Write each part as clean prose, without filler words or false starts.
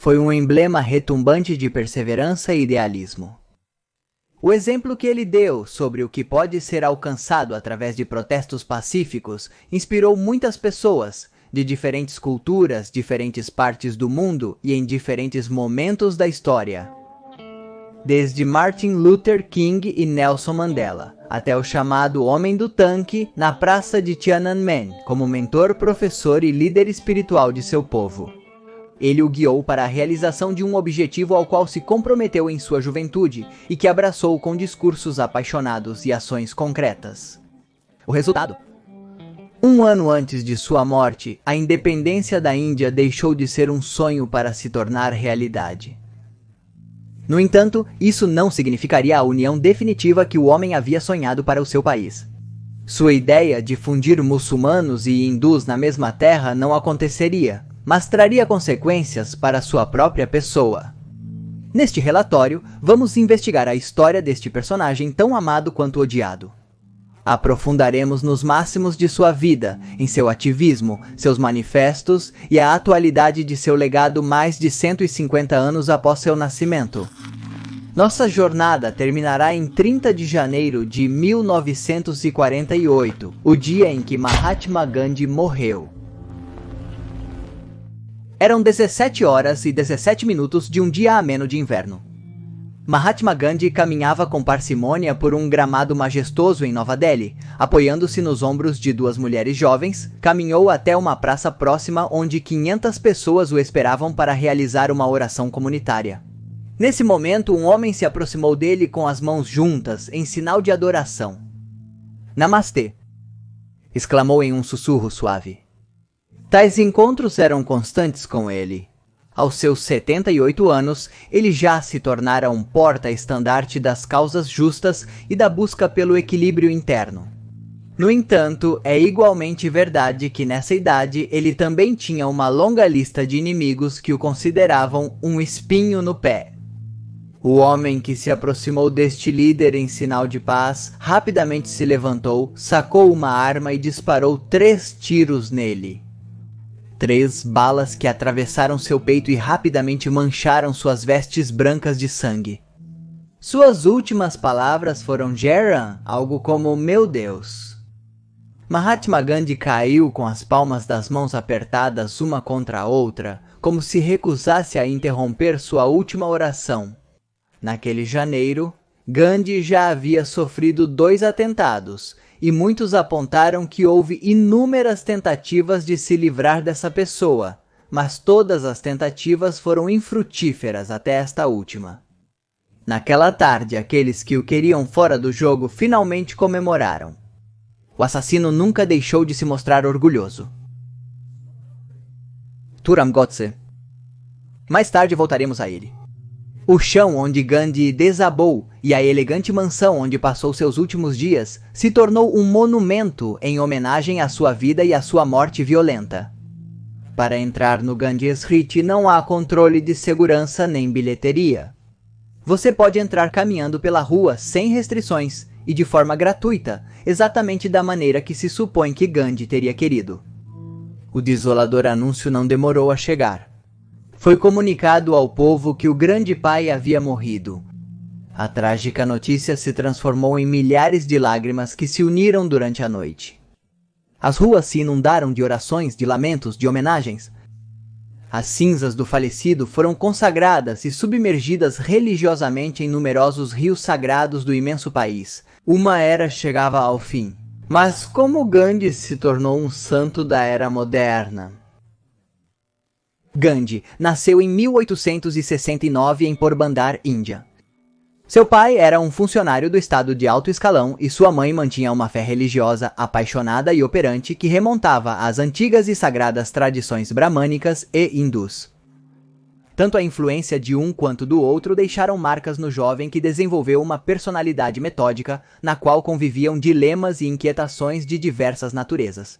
foi um emblema retumbante de perseverança e idealismo. O exemplo que ele deu sobre o que pode ser alcançado através de protestos pacíficos inspirou muitas pessoas, de diferentes culturas, diferentes partes do mundo e em diferentes momentos da história. Desde Martin Luther King e Nelson Mandela, até o chamado Homem do Tanque na praça de Tiananmen, como mentor, professor e líder espiritual de seu povo. Ele o guiou para a realização de um objetivo ao qual se comprometeu em sua juventude e que abraçou com discursos apaixonados e ações concretas. O resultado? 1 ano antes de sua morte, a independência da Índia deixou de ser um sonho para se tornar realidade. No entanto, isso não significaria a união definitiva que o homem havia sonhado para o seu país. Sua ideia de fundir muçulmanos e hindus na mesma terra não aconteceria, mas traria consequências para sua própria pessoa. Neste relatório, vamos investigar a história deste personagem tão amado quanto odiado. Aprofundaremos nos máximos de sua vida, em seu ativismo, seus manifestos e a atualidade de seu legado mais de 150 anos após seu nascimento. Nossa jornada terminará em 30 de janeiro de 1948, o dia em que Mahatma Gandhi morreu. Eram 17 horas e 17 minutos de um dia ameno de inverno. Mahatma Gandhi caminhava com parcimônia por um gramado majestoso em Nova Delhi. Apoiando-se nos ombros de 2 mulheres jovens, caminhou até uma praça próxima onde 500 pessoas o esperavam para realizar uma oração comunitária. Nesse momento, um homem se aproximou dele com as mãos juntas, em sinal de adoração. "Namastê!" exclamou em um sussurro suave. Tais encontros eram constantes com ele. Aos seus 78 anos, ele já se tornara um porta-estandarte das causas justas e da busca pelo equilíbrio interno. No entanto, é igualmente verdade que nessa idade ele também tinha uma longa lista de inimigos que o consideravam um espinho no pé. O homem que se aproximou deste líder em sinal de paz rapidamente se levantou, sacou uma arma e disparou 3 tiros nele. 3 balas que atravessaram seu peito e rapidamente mancharam suas vestes brancas de sangue. Suas últimas palavras foram Jaran, algo como "meu Deus". Mahatma Gandhi caiu com as palmas das mãos apertadas uma contra a outra, como se recusasse a interromper sua última oração. Naquele janeiro, Gandhi já havia sofrido 2 atentados, e muitos apontaram que houve inúmeras tentativas de se livrar dessa pessoa, mas todas as tentativas foram infrutíferas até esta última. Naquela tarde, aqueles que o queriam fora do jogo finalmente comemoraram. O assassino nunca deixou de se mostrar orgulhoso. Turam Godse. Mais tarde voltaremos a ele. O chão onde Gandhi desabou e a elegante mansão onde passou seus últimos dias se tornou um monumento em homenagem à sua vida e à sua morte violenta. Para entrar no Gandhi Esriti não há controle de segurança nem bilheteria. Você pode entrar caminhando pela rua sem restrições e de forma gratuita, exatamente da maneira que se supõe que Gandhi teria querido. O desolador anúncio não demorou a chegar. Foi comunicado ao povo que o grande pai havia morrido. A trágica notícia se transformou em milhares de lágrimas que se uniram durante a noite. As ruas se inundaram de orações, de lamentos, de homenagens. As cinzas do falecido foram consagradas e submergidas religiosamente em numerosos rios sagrados do imenso país. Uma era chegava ao fim. Mas como Gandhi se tornou um santo da era moderna? Gandhi nasceu em 1869 em Porbandar, Índia. Seu pai era um funcionário do estado de alto escalão e sua mãe mantinha uma fé religiosa apaixonada e operante que remontava às antigas e sagradas tradições bramânicas e hindus. Tanto a influência de um quanto do outro deixaram marcas no jovem que desenvolveu uma personalidade metódica na qual conviviam dilemas e inquietações de diversas naturezas.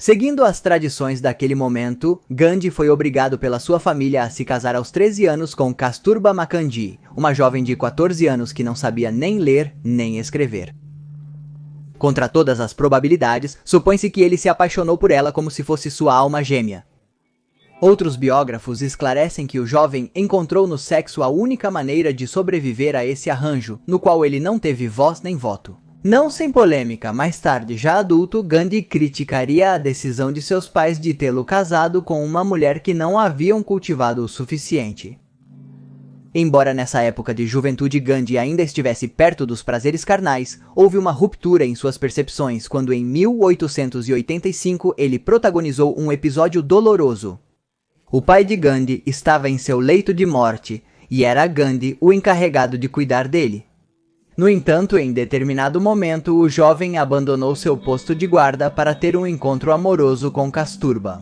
Seguindo as tradições daquele momento, Gandhi foi obrigado pela sua família a se casar aos 13 anos com Kasturba Makandi, uma jovem de 14 anos que não sabia nem ler nem escrever. Contra todas as probabilidades, supõe-se que ele se apaixonou por ela como se fosse sua alma gêmea. Outros biógrafos esclarecem que o jovem encontrou no sexo a única maneira de sobreviver a esse arranjo, no qual ele não teve voz nem voto. Não sem polêmica, mais tarde, já adulto, Gandhi criticaria a decisão de seus pais de tê-lo casado com uma mulher que não haviam cultivado o suficiente. Embora nessa época de juventude Gandhi ainda estivesse perto dos prazeres carnais, houve uma ruptura em suas percepções quando em 1885 ele protagonizou um episódio doloroso. O pai de Gandhi estava em seu leito de morte e era Gandhi o encarregado de cuidar dele. No entanto, em determinado momento, o jovem abandonou seu posto de guarda para ter um encontro amoroso com Kasturba.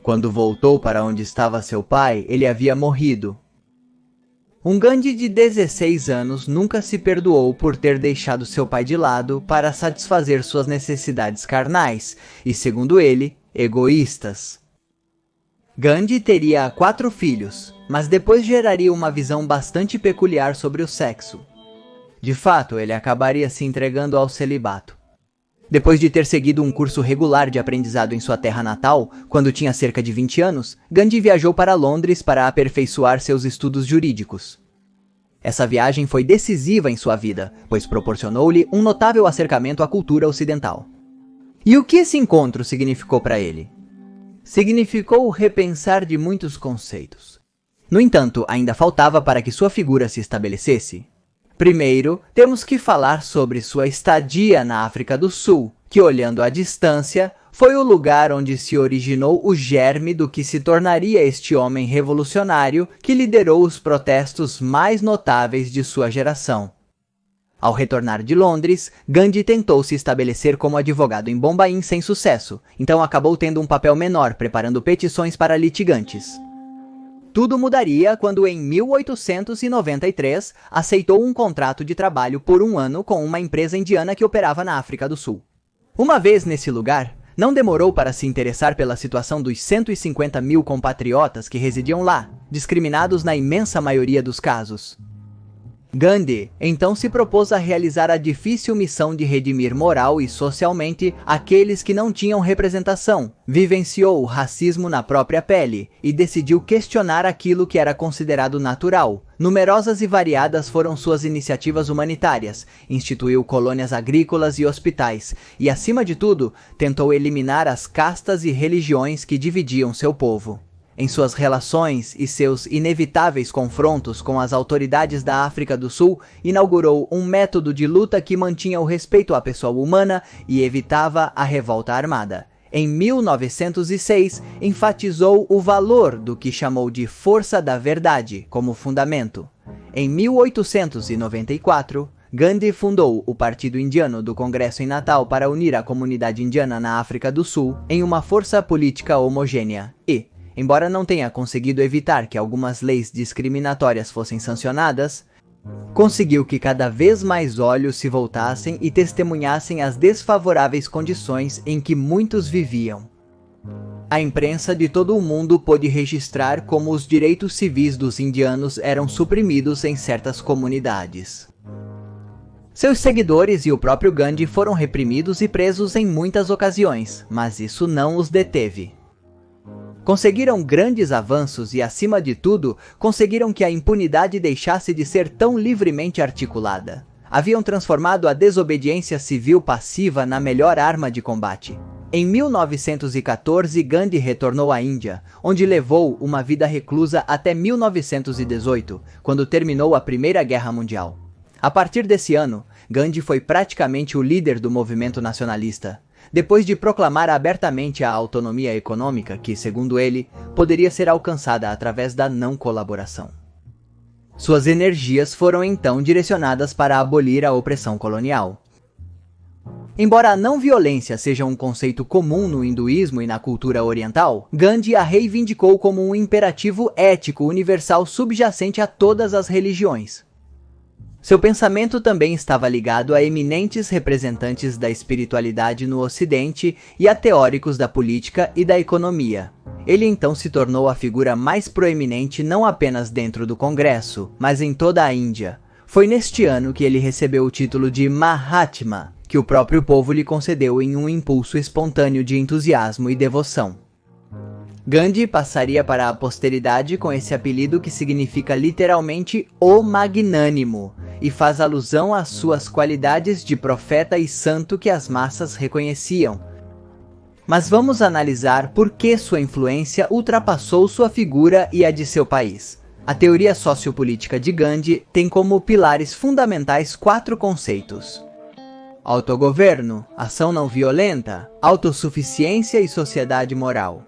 Quando voltou para onde estava seu pai, ele havia morrido. Um Gandhi de 16 anos nunca se perdoou por ter deixado seu pai de lado para satisfazer suas necessidades carnais e, segundo ele, egoístas. Gandhi teria 4 filhos, mas depois geraria uma visão bastante peculiar sobre o sexo. De fato, ele acabaria se entregando ao celibato. Depois de ter seguido um curso regular de aprendizado em sua terra natal, quando tinha cerca de 20 anos, Gandhi viajou para Londres para aperfeiçoar seus estudos jurídicos. Essa viagem foi decisiva em sua vida, pois proporcionou-lhe um notável acercamento à cultura ocidental. E o que esse encontro significou para ele? Significou o repensar de muitos conceitos. No entanto, ainda faltava para que sua figura se estabelecesse. Primeiro, temos que falar sobre sua estadia na África do Sul, que, olhando à distância, foi o lugar onde se originou o germe do que se tornaria este homem revolucionário que liderou os protestos mais notáveis de sua geração. Ao retornar de Londres, Gandhi tentou se estabelecer como advogado em Bombaim sem sucesso, então acabou tendo um papel menor preparando petições para litigantes. Tudo mudaria quando, em 1893, aceitou um contrato de trabalho por 1 ano com uma empresa indiana que operava na África do Sul. Uma vez nesse lugar, não demorou para se interessar pela situação dos 150 mil compatriotas que residiam lá, discriminados na imensa maioria dos casos. Gandhi então se propôs a realizar a difícil missão de redimir moral e socialmente aqueles que não tinham representação, vivenciou o racismo na própria pele e decidiu questionar aquilo que era considerado natural. Numerosas e variadas foram suas iniciativas humanitárias, instituiu colônias agrícolas e hospitais e, acima de tudo, tentou eliminar as castas e religiões que dividiam seu povo. Em suas relações e seus inevitáveis confrontos com as autoridades da África do Sul, inaugurou um método de luta que mantinha o respeito à pessoa humana e evitava a revolta armada. Em 1906, enfatizou o valor do que chamou de força da verdade como fundamento. Em 1894, Gandhi fundou o Partido Indiano do Congresso em Natal para unir a comunidade indiana na África do Sul em uma força política homogênea e, embora não tenha conseguido evitar que algumas leis discriminatórias fossem sancionadas, conseguiu que cada vez mais olhos se voltassem e testemunhassem as desfavoráveis condições em que muitos viviam. A imprensa de todo o mundo pôde registrar como os direitos civis dos indianos eram suprimidos em certas comunidades. Seus seguidores e o próprio Gandhi foram reprimidos e presos em muitas ocasiões, mas isso não os deteve. Conseguiram grandes avanços e, acima de tudo, conseguiram que a impunidade deixasse de ser tão livremente articulada. Haviam transformado a desobediência civil passiva na melhor arma de combate. Em 1914, Gandhi retornou à Índia, onde levou uma vida reclusa até 1918, quando terminou a Primeira Guerra Mundial. A partir desse ano, Gandhi foi praticamente o líder do movimento nacionalista. Depois de proclamar abertamente a autonomia econômica que, segundo ele, poderia ser alcançada através da não colaboração. Suas energias foram então direcionadas para abolir a opressão colonial. Embora a não violência seja um conceito comum no hinduísmo e na cultura oriental, Gandhi a reivindicou como um imperativo ético universal subjacente a todas as religiões. Seu pensamento também estava ligado a eminentes representantes da espiritualidade no Ocidente e a teóricos da política e da economia. Ele então se tornou a figura mais proeminente não apenas dentro do Congresso, mas em toda a Índia. Foi neste ano que ele recebeu o título de Mahatma, que o próprio povo lhe concedeu em um impulso espontâneo de entusiasmo e devoção. Gandhi passaria para a posteridade com esse apelido que significa literalmente o magnânimo e faz alusão às suas qualidades de profeta e santo que as massas reconheciam. Mas vamos analisar por que sua influência ultrapassou sua figura e a de seu país. A teoria sociopolítica de Gandhi tem como pilares fundamentais 4 conceitos: autogoverno, ação não violenta, autossuficiência e sociedade moral.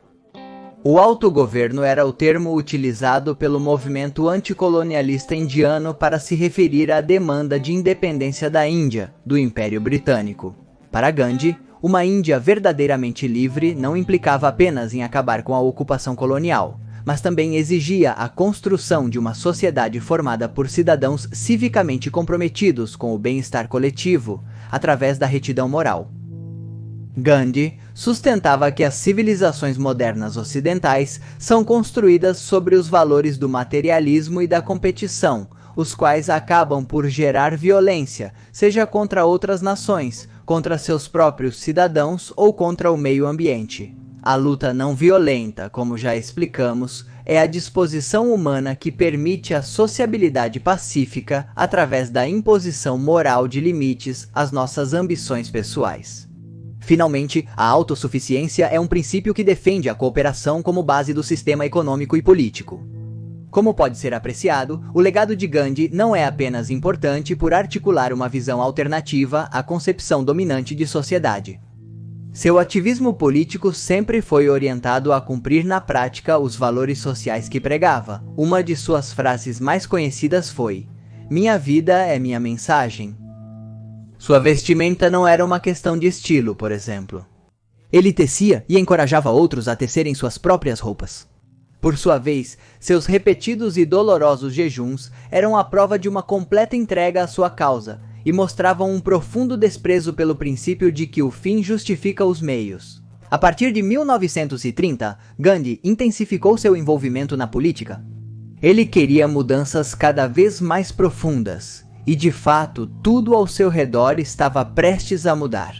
O autogoverno era o termo utilizado pelo movimento anticolonialista indiano para se referir à demanda de independência da Índia, do Império Britânico. Para Gandhi, uma Índia verdadeiramente livre não implicava apenas em acabar com a ocupação colonial, mas também exigia a construção de uma sociedade formada por cidadãos civicamente comprometidos com o bem-estar coletivo, através da retidão moral. Gandhi sustentava que as civilizações modernas ocidentais são construídas sobre os valores do materialismo e da competição, os quais acabam por gerar violência, seja contra outras nações, contra seus próprios cidadãos ou contra o meio ambiente. A luta não violenta, como já explicamos, é a disposição humana que permite a sociabilidade pacífica através da imposição moral de limites às nossas ambições pessoais. Finalmente, a autossuficiência é um princípio que defende a cooperação como base do sistema econômico e político. Como pode ser apreciado, o legado de Gandhi não é apenas importante por articular uma visão alternativa à concepção dominante de sociedade. Seu ativismo político sempre foi orientado a cumprir na prática os valores sociais que pregava. Uma de suas frases mais conhecidas foi: "Minha vida é minha mensagem." Sua vestimenta não era uma questão de estilo, por exemplo. Ele tecia e encorajava outros a tecerem suas próprias roupas. Por sua vez, seus repetidos e dolorosos jejuns eram a prova de uma completa entrega à sua causa e mostravam um profundo desprezo pelo princípio de que o fim justifica os meios. A partir de 1930, Gandhi intensificou seu envolvimento na política. Ele queria mudanças cada vez mais profundas, e de fato tudo ao seu redor estava prestes a mudar.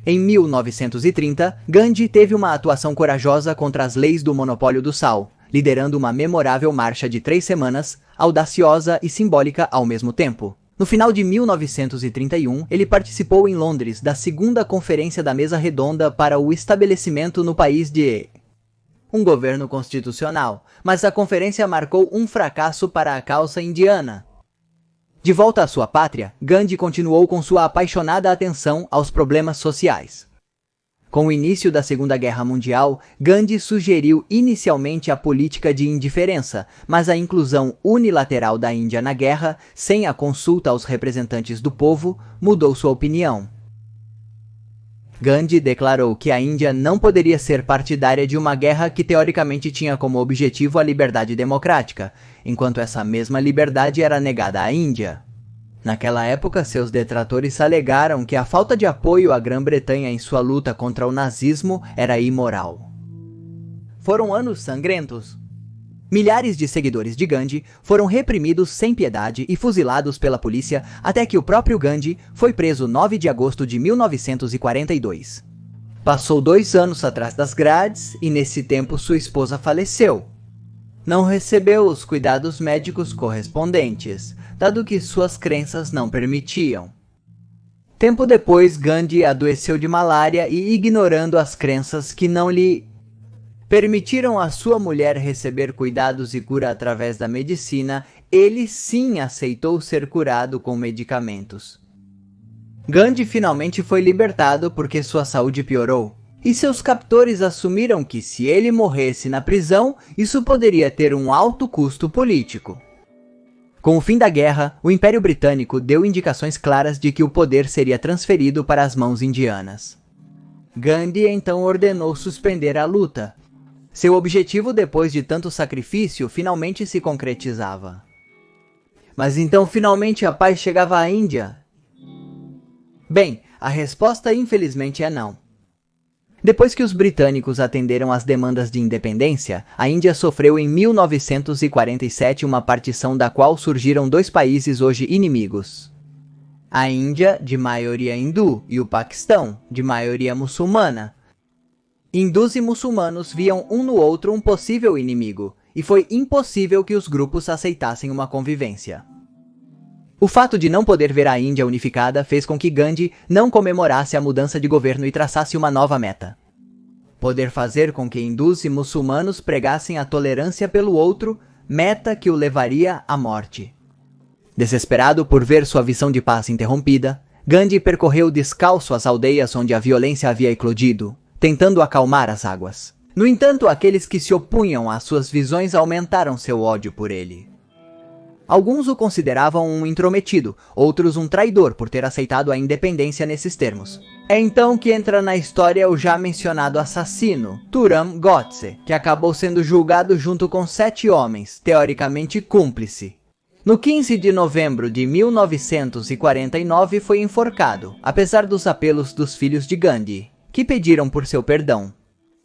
Em 1930, Gandhi teve uma atuação corajosa contra as leis do monopólio do sal, liderando uma memorável marcha de 3 semanas, audaciosa e simbólica ao mesmo tempo. No final de 1931, ele participou em Londres da segunda conferência da Mesa Redonda para o estabelecimento no país de um governo constitucional, mas a conferência marcou um fracasso para a causa indiana. De volta à sua pátria, Gandhi continuou com sua apaixonada atenção aos problemas sociais. Com o início da Segunda Guerra Mundial, Gandhi sugeriu inicialmente a política de indiferença, mas a inclusão unilateral da Índia na guerra, sem a consulta aos representantes do povo, mudou sua opinião. Gandhi declarou que a Índia não poderia ser partidária de uma guerra que teoricamente tinha como objetivo a liberdade democrática, enquanto essa mesma liberdade era negada à Índia. Naquela época, seus detratores alegaram que a falta de apoio à Grã-Bretanha em sua luta contra o nazismo era imoral. Foram anos sangrentos. Milhares de seguidores de Gandhi foram reprimidos sem piedade e fuzilados pela polícia até que o próprio Gandhi foi preso 9 de agosto de 1942. Passou 2 anos atrás das grades e nesse tempo sua esposa faleceu. Não recebeu os cuidados médicos correspondentes, dado que suas crenças não permitiam. Tempo depois, Gandhi adoeceu de malária e, ignorando as crenças que não lhe permitiram a sua mulher receber cuidados e cura através da medicina, ele sim aceitou ser curado com medicamentos. Gandhi finalmente foi libertado porque sua saúde piorou, e seus captores assumiram que se ele morresse na prisão, isso poderia ter um alto custo político. Com o fim da guerra, o Império Britânico deu indicações claras de que o poder seria transferido para as mãos indianas. Gandhi então ordenou suspender a luta. Seu objetivo, depois de tanto sacrifício, finalmente se concretizava. Mas então finalmente a paz chegava à Índia? Bem, a resposta infelizmente é não. Depois que os britânicos atenderam às demandas de independência, a Índia sofreu em 1947 uma partição da qual surgiram 2 países hoje inimigos. A Índia, de maioria hindu, e o Paquistão, de maioria muçulmana. Hindus e muçulmanos viam um no outro um possível inimigo, e foi impossível que os grupos aceitassem uma convivência. O fato de não poder ver a Índia unificada fez com que Gandhi não comemorasse a mudança de governo e traçasse uma nova meta: poder fazer com que hindus e muçulmanos pregassem a tolerância pelo outro, meta que o levaria à morte. Desesperado por ver sua visão de paz interrompida, Gandhi percorreu descalço as aldeias onde a violência havia eclodido, tentando acalmar as águas. No entanto, aqueles que se opunham às suas visões aumentaram seu ódio por ele. Alguns o consideravam um intrometido, outros um traidor por ter aceitado a independência nesses termos. É então que entra na história o já mencionado assassino, Turam Godse, que acabou sendo julgado junto com 7 homens, teoricamente cúmplice. No 15 de novembro de 1949 foi enforcado, apesar dos apelos dos filhos de Gandhi, que pediram por seu perdão.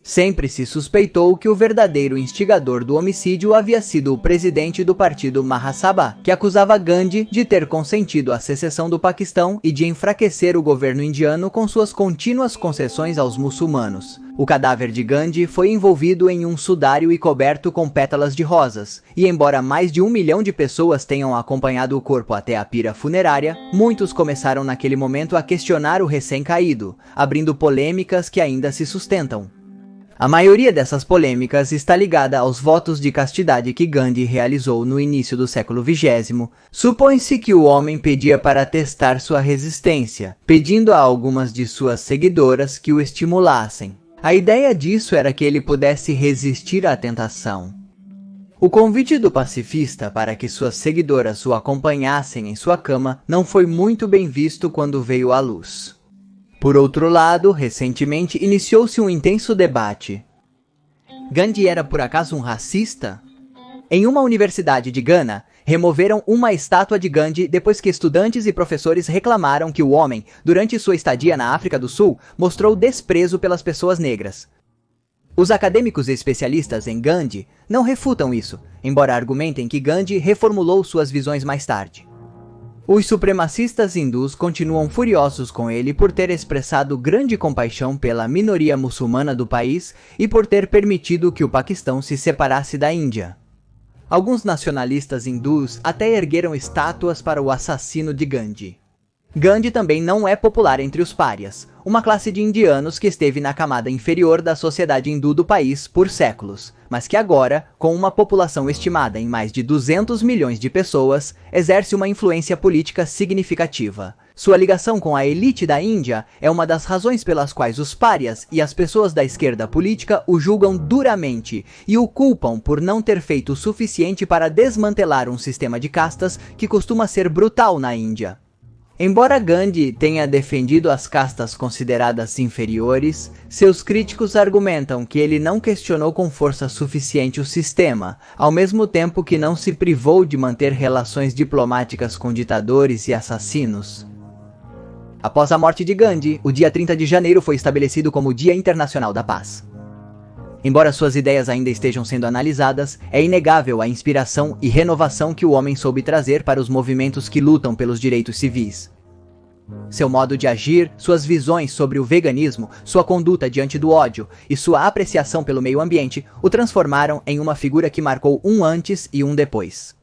Sempre se suspeitou que o verdadeiro instigador do homicídio havia sido o presidente do partido Mahasabha, que acusava Gandhi de ter consentido a secessão do Paquistão e de enfraquecer o governo indiano com suas contínuas concessões aos muçulmanos. O cadáver de Gandhi foi envolvido em um sudário e coberto com pétalas de rosas, e embora mais de 1 milhão de pessoas tenham acompanhado o corpo até a pira funerária, muitos começaram naquele momento a questionar o recém-caído, abrindo polêmicas que ainda se sustentam. A maioria dessas polêmicas está ligada aos votos de castidade que Gandhi realizou no início do século XX. Supõe-se que o homem pedia para testar sua resistência, pedindo a algumas de suas seguidoras que o estimulassem. A ideia disso era que ele pudesse resistir à tentação. O convite do pacifista para que suas seguidoras o acompanhassem em sua cama não foi muito bem visto quando veio à luz. Por outro lado, recentemente iniciou-se um intenso debate. Gandhi era por acaso um racista? Em uma universidade de Gana, removeram uma estátua de Gandhi depois que estudantes e professores reclamaram que o homem, durante sua estadia na África do Sul, mostrou desprezo pelas pessoas negras. Os acadêmicos e especialistas em Gandhi não refutam isso, embora argumentem que Gandhi reformulou suas visões mais tarde. Os supremacistas hindus continuam furiosos com ele por ter expressado grande compaixão pela minoria muçulmana do país e por ter permitido que o Paquistão se separasse da Índia. Alguns nacionalistas hindus até ergueram estátuas para o assassino de Gandhi. Gandhi também não é popular entre os párias, uma classe de indianos que esteve na camada inferior da sociedade hindu do país por séculos, mas que agora, com uma população estimada em mais de 200 milhões de pessoas, exerce uma influência política significativa. Sua ligação com a elite da Índia é uma das razões pelas quais os párias e as pessoas da esquerda política o julgam duramente e o culpam por não ter feito o suficiente para desmantelar um sistema de castas que costuma ser brutal na Índia. Embora Gandhi tenha defendido as castas consideradas inferiores, seus críticos argumentam que ele não questionou com força suficiente o sistema, ao mesmo tempo que não se privou de manter relações diplomáticas com ditadores e assassinos. Após a morte de Gandhi, o dia 30 de janeiro foi estabelecido como o Dia Internacional da Paz. Embora suas ideias ainda estejam sendo analisadas, é inegável a inspiração e renovação que o homem soube trazer para os movimentos que lutam pelos direitos civis. Seu modo de agir, suas visões sobre o veganismo, sua conduta diante do ódio e sua apreciação pelo meio ambiente o transformaram em uma figura que marcou um antes e um depois.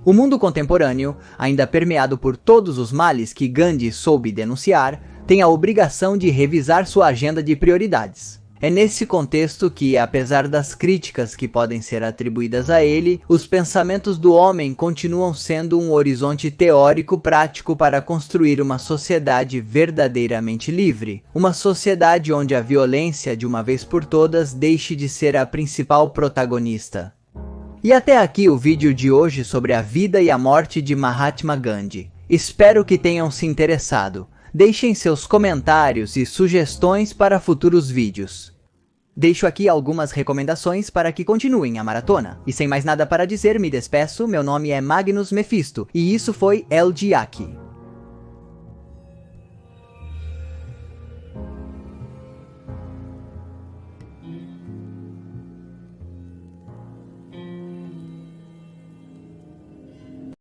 O mundo contemporâneo, ainda permeado por todos os males que Gandhi soube denunciar, tem a obrigação de revisar sua agenda de prioridades. É nesse contexto que, apesar das críticas que podem ser atribuídas a ele, os pensamentos do homem continuam sendo um horizonte teórico prático para construir uma sociedade verdadeiramente livre. Uma sociedade onde a violência, de uma vez por todas, deixe de ser a principal protagonista. E até aqui o vídeo de hoje sobre a vida e a morte de Mahatma Gandhi. Espero que tenham se interessado. Deixem seus comentários e sugestões para futuros vídeos. Deixo aqui algumas recomendações para que continuem a maratona. E sem mais nada para dizer, me despeço. Meu nome é Magnus Mephisto e isso foi El Giaki.